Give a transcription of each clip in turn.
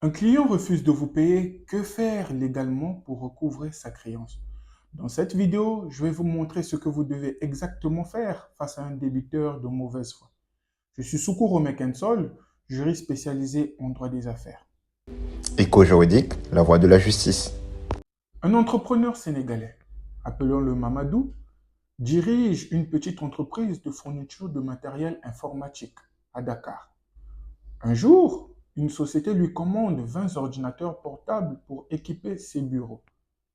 Un client refuse de vous payer, que faire légalement pour recouvrer sa créance? Dans cette vidéo, je vais vous montrer ce que vous devez exactement faire face à un débiteur de mauvaise foi. Je suis Soukoro Mekensol, juriste spécialisé en droit des affaires. Éco-juridique, la voie de la justice. Un entrepreneur sénégalais, appelons-le Mamadou, dirige une petite entreprise de fourniture de matériel informatique à Dakar. Un jour, une société lui commande 20 ordinateurs portables pour équiper ses bureaux.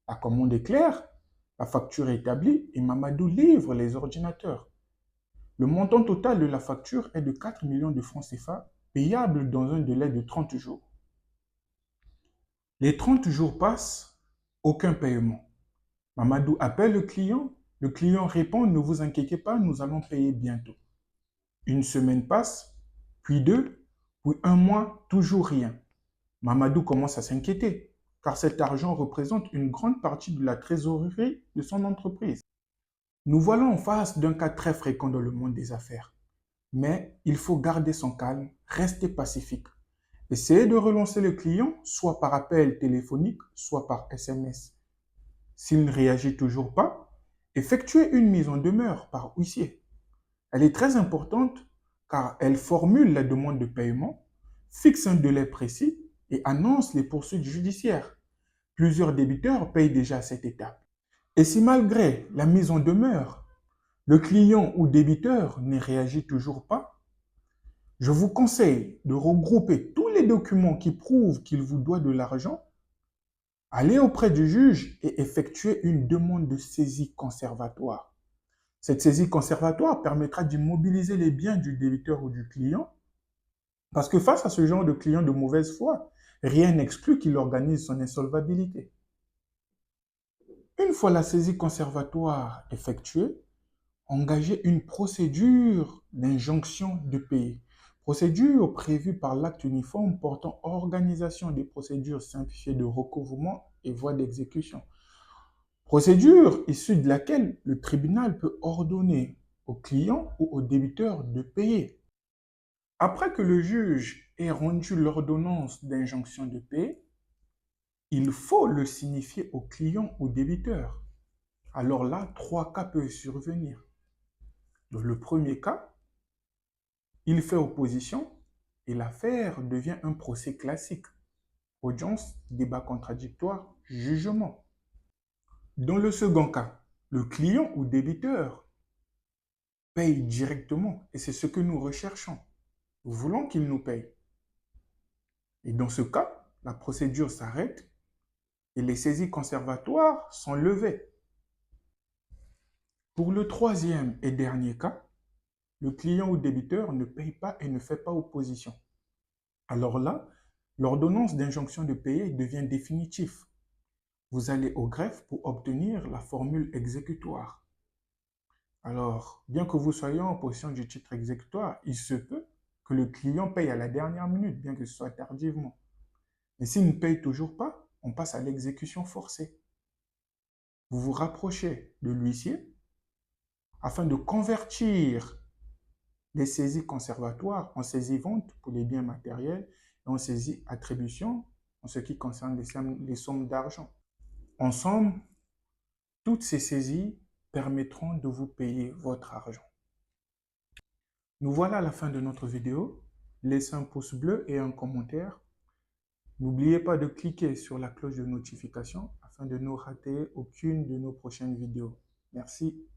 La commande est claire, la facture est établie et Mamadou livre les ordinateurs. Le montant total de la facture est de 4 millions de francs CFA, payable dans un délai de 30 jours. Les 30 jours passent, aucun paiement. Mamadou appelle le client répond: ne vous inquiétez pas, nous allons payer bientôt. Une semaine passe, puis deux, puis un mois, toujours rien. Mamadou commence à s'inquiéter, car cet argent représente une grande partie de la trésorerie de son entreprise. Nous voilà en face d'un cas très fréquent dans le monde des affaires. Mais il faut garder son calme, rester pacifique. Essayez de relancer le client, soit par appel téléphonique, soit par SMS. S'il ne réagit toujours pas, effectuez une mise en demeure par huissier. Elle est très importante car elle formule la demande de paiement, fixe un délai précis et annonce les poursuites judiciaires. Plusieurs débiteurs payent déjà à cette étape. Et si malgré la mise en demeure, le client ou débiteur ne réagit toujours pas, je vous conseille de regrouper tous les documents qui prouvent qu'il vous doit de l'argent, aller auprès du juge et effectuer une demande de saisie conservatoire. Cette saisie conservatoire permettra d'immobiliser les biens du débiteur ou du client, parce que face à ce genre de client de mauvaise foi, rien n'exclut qu'il organise son insolvabilité. Une fois la saisie conservatoire effectuée, engagez une procédure d'injonction de payer. Procédure prévue par l'acte uniforme portant organisation des procédures simplifiées de recouvrement et voies d'exécution. Procédure issue de laquelle le tribunal peut ordonner au client ou au débiteur de payer. Après que le juge ait rendu l'ordonnance d'injonction de payer, il faut le signifier au client ou débiteur. Alors là, trois cas peuvent survenir. Dans le premier cas, il fait opposition et l'affaire devient un procès classique. Audience, débat contradictoire, jugement. Dans le second cas, le client ou débiteur paye directement et c'est ce que nous recherchons. Nous voulons qu'il nous paye. Et dans ce cas, la procédure s'arrête et les saisies conservatoires sont levées. Pour le troisième et dernier cas, le client ou débiteur ne paye pas et ne fait pas opposition. Alors là, l'ordonnance d'injonction de payer devient définitive. Vous allez au greffe pour obtenir la formule exécutoire. Alors, bien que vous soyez en possession du titre exécutoire, il se peut que le client paye à la dernière minute, bien que ce soit tardivement. Mais s'il ne paye toujours pas, on passe à l'exécution forcée. Vous vous rapprochez de l'huissier afin de convertir les saisies conservatoires en saisies-ventes pour les biens matériels et en saisies-attribution en ce qui concerne les sommes d'argent. Ensemble, toutes ces saisies permettront de vous payer votre argent. Nous voilà à la fin de notre vidéo. Laissez un pouce bleu et un commentaire. N'oubliez pas de cliquer sur la cloche de notification afin de ne rater aucune de nos prochaines vidéos. Merci.